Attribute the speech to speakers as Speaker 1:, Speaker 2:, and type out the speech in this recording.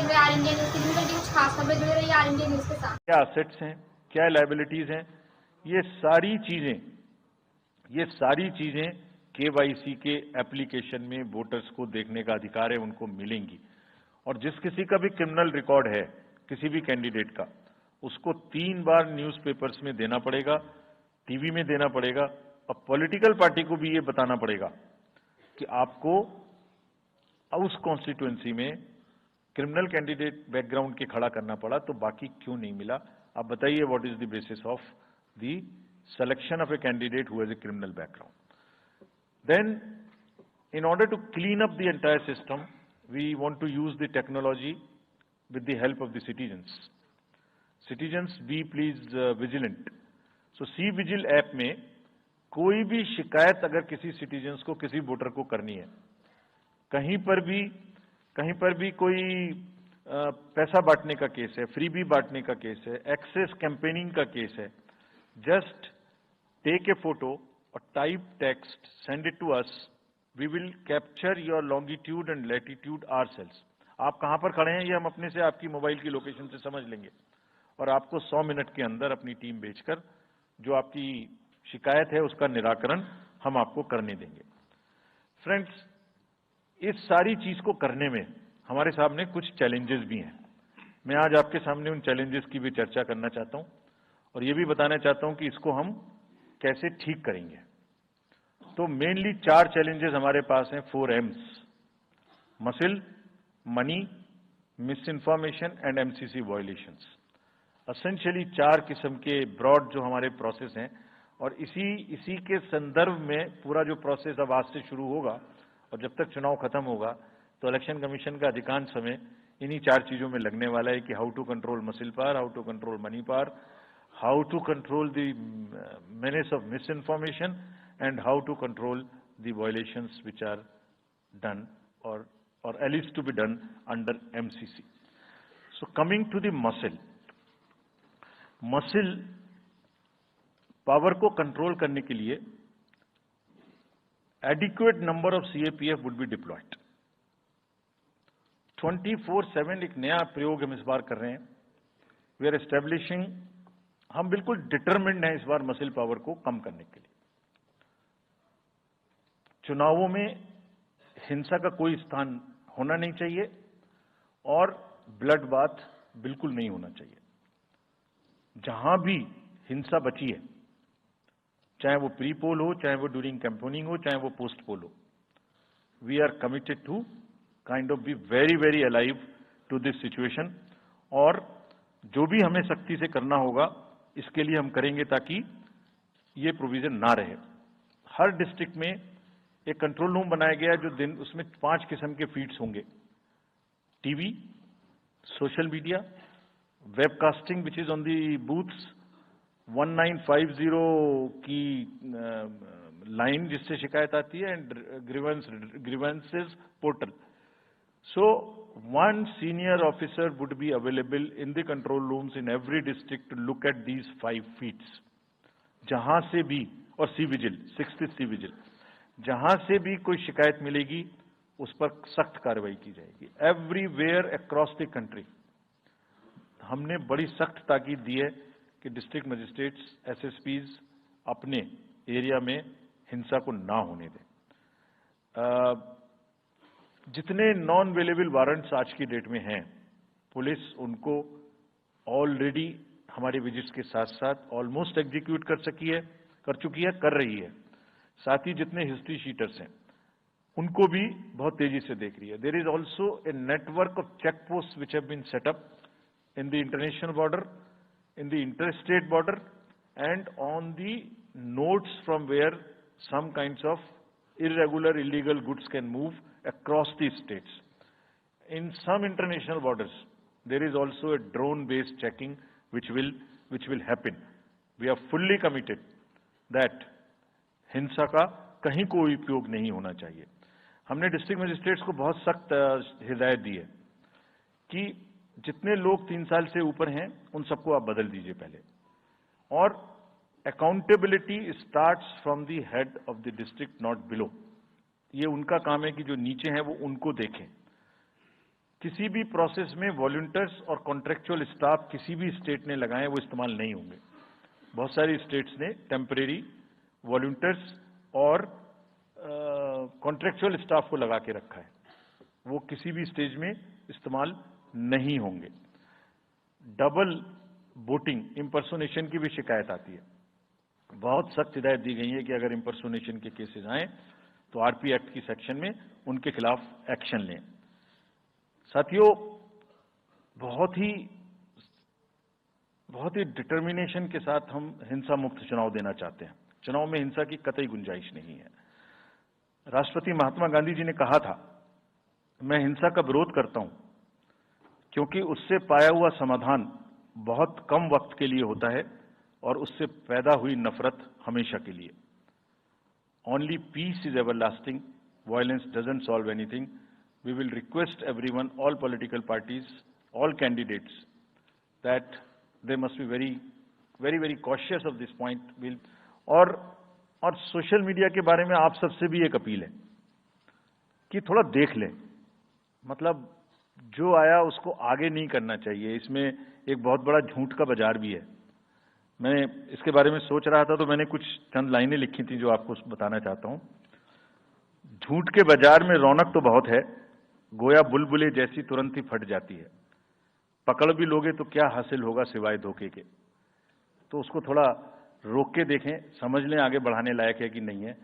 Speaker 1: देख रहे हैं आर इंडिया न्यूज की, जिनकी कुछ खास खबरें जुड़ रही है आर इंडिया न्यूज के साथ।
Speaker 2: क्या असेट्स हैं, क्या लायबिलिटीज हैं, ये सारी चीजें केवाईसी के एप्लीकेशन में वोटर्स को देखने का अधिकार है, उनको मिलेंगी। और जिस किसी का भी क्रिमिनल रिकॉर्ड है किसी भी कैंडिडेट का, उसको 3 बार न्यूज़पेपर्स में देना पड़ेगा, टीवी में देना पड़ेगा, और पॉलिटिकल पार्टी को भी ये बताना पड़ेगा कि आपको उस कॉन्स्टिट्यूएंसी में क्रिमिनल कैंडिडेट बैकग्राउंड के खड़ा करना पड़ा, तो बाकी क्यों नहीं मिला। आप बताइए, what is the basis of the selection of a candidate who has a criminal background. Then, in order to clean up the entire system, we want to use the technology with the help of the citizens. Citizens, be please vigilant. So, C-Vigil app में कोई भी शिकायत अगर किसी citizens को, किसी voter को करनी है, कहीं पर भी कोई पैसा बांटने का केस है, फ्रीबी बांटने का केस है, एक्सेस कैंपेनिंग का केस है, just take a photo or type text, send it to us. We will capture your longitude and latitude ourselves. आप कहां पर खड़े हैं ये हम अपने से आपकी मोबाइल की लोकेशन से समझ लेंगे, और आपको 100 मिनट के अंदर अपनी टीम भेजकर जो आपकी शिकायत है उसका निराकरण हम आपको करने देंगे। फ्रेंड्स, इस सारी चीज को करने में हमारे सामने कुछ चैलेंजेस भी हैं। मैं आज आपके सामने उन चैलेंजेस की भी चर्चा करना चाहता हूं, और ये भी बताना चाहता हूं कि इसको हम कैसे ठीक करेंगे। तो मेनली 4 चैलेंजेस हमारे पास हैं, 4 M's: muscle, money, miss information and MCC violations. Essentially 4 किस्म के ब्रॉड जो हमारे प्रोसेस हैं, और इसी के संदर्भ में पूरा जो प्रोसेस अब आज से शुरू होगा और जब तक चुनाव खत्म होगा, तो इलेक्शन कमीशन का अधिकांश समय इन्हीं 4 चीजों में लगने वाला है कि how to control muscle power, how to control money power, how to control the menace of misinformation, and how to control the violations which are done or at least to be done under MCC. So coming to the muscle power को control करने के लिए adequate number of CAPF would be deployed. 24/7 एक नया प्रयोग हम इस बार कर रहे हैं। We are establishing, हम बिल्कुल डिटरमिन्ड हैं इस बार मसिल पावर को कम करने के लिए। चुनावों में हिंसा का कोई स्थान होना नहीं चाहिए, और ब्लड बाथ बिल्कुल नहीं होना चाहिए। जहां भी हिंसा बची है, चाहे वो प्री पोल हो, चाहे वो ड्यूरिंग कैंपेनिंग हो, चाहे वो पोस्ट पोल हो, we are committed to kind of be very very alive to this situation, और जो भी हमें सख्ती से करना होगा इसके लिए हम करेंगे ताकि ये प्रोविजन ना रहे। हर डिस्ट्रिक्ट में एक कंट्रोल रूम बनाया गया है, जो उसमें 5 किस्म के फीड्स होंगे: TV, social media, webcasting which is on the booths, 1950 की लाइन जिससे शिकायत आती है, and grievances portal. So, one senior officer would be available in the control rooms in every district to look at these 5 feeds. जहां से भी, और C-Vigil, 6th C-Vigil, जहां से भी कोई शिकायत मिलेगी उस पर सख्त कार्रवाई की जाएगी। एवरीवेयर अक्रॉस द कंट्री हमने बड़ी सख्त ताकीद दी है कि डिस्ट्रिक्ट मजिस्ट्रेट्स, SSPs अपने एरिया में हिंसा को ना होने दें। जितने नॉन अवेलेबल वारंट्स आज की डेट में हैं, पुलिस उनको ऑलरेडी हमारे विजिट्स के साथ साथ ऑलमोस्ट एग्जीक्यूट कर चुकी है, कर रही है। साथ ही जितने हिस्ट्री शीटर्स हैं उनको भी बहुत तेजी से देख रही है। There is also a network of check post which have been set up in the international border, in the interstate border, and on the nodes from where some kinds of irregular, illegal goods can move across the states. In some international borders, there is also a drone-based checking which will happen. We are fully committed that हिंसा का कहीं कोई उपयोग नहीं होना चाहिए। हमने district magistrates को बहुत सख्त हिदायत दी है कि जितने लोग 3 साल से ऊपर हैं उन सबको आप बदल दीजिए पहले, और accountability starts from the head of the district, not below. ये उनका काम है कि जो नीचे हैं वो उनको देखें किसी भी प्रोसेस में वॉलंटियर्स और कॉन्ट्रेक्चुअल स्टाफ किसी भी स्टेट ने लगाए वो इस्तेमाल नहीं होंगे। बहुत सारी स्टेट्स ने टेम्परेरी वॉलंटियर्स और कॉन्ट्रेक्चुअल स्टाफ को लगा के रखा है, वो किसी भी स्टेज में इस्तेमाल नहीं होंगे। डबल वोटिंग, इंपर्सोनेशन की भी शिकायत आती है। बहुत सख्त हिदायत दी गई है कि अगर इंपर्सोनेशन के केसेस आए तो आरपी एक्ट की सेक्शन में उनके खिलाफ एक्शन लें। साथियों, बहुत ही डिटर्मिनेशन के साथ हम हिंसा मुक्त चुनाव देना चाहते हैं। चुनाव में हिंसा की कतई गुंजाइश नहीं है। राष्ट्रपति महात्मा गांधी जी ने कहा था, मैं हिंसा का विरोध करता हूं क्योंकि उससे पाया हुआ समाधान बहुत कम वक्त के लिए होता है और उससे पैदा हुई नफरत हमेशा के लिए। Only peace is everlasting, violence doesn't solve anything. We will request everyone, all political parties, all candidates, that they must be very cautious of this point. और सोशल मीडिया के बारे में आप सबसे भी एक अपील है कि थोड़ा देख लें, मतलब जो आया उसको आगे नहीं करना चाहिए। इसमें एक बहुत बड़ा झूठ का बाजार भी है। मैं इसके बारे में सोच रहा था तो मैंने कुछ चंद लाइनें लिखी थी जो आपको बताना चाहता हूं। झूठ के बाजार में रौनक तो बहुत है, गोया बुलबुले जैसी तुरंत ही फट जाती है। पकड़ भी लोगे तो क्या हासिल होगा सिवाय धोखे के। तो उसको थोड़ा रोक के देखें, समझ लें आगे बढ़ाने लायक है कि नहीं है।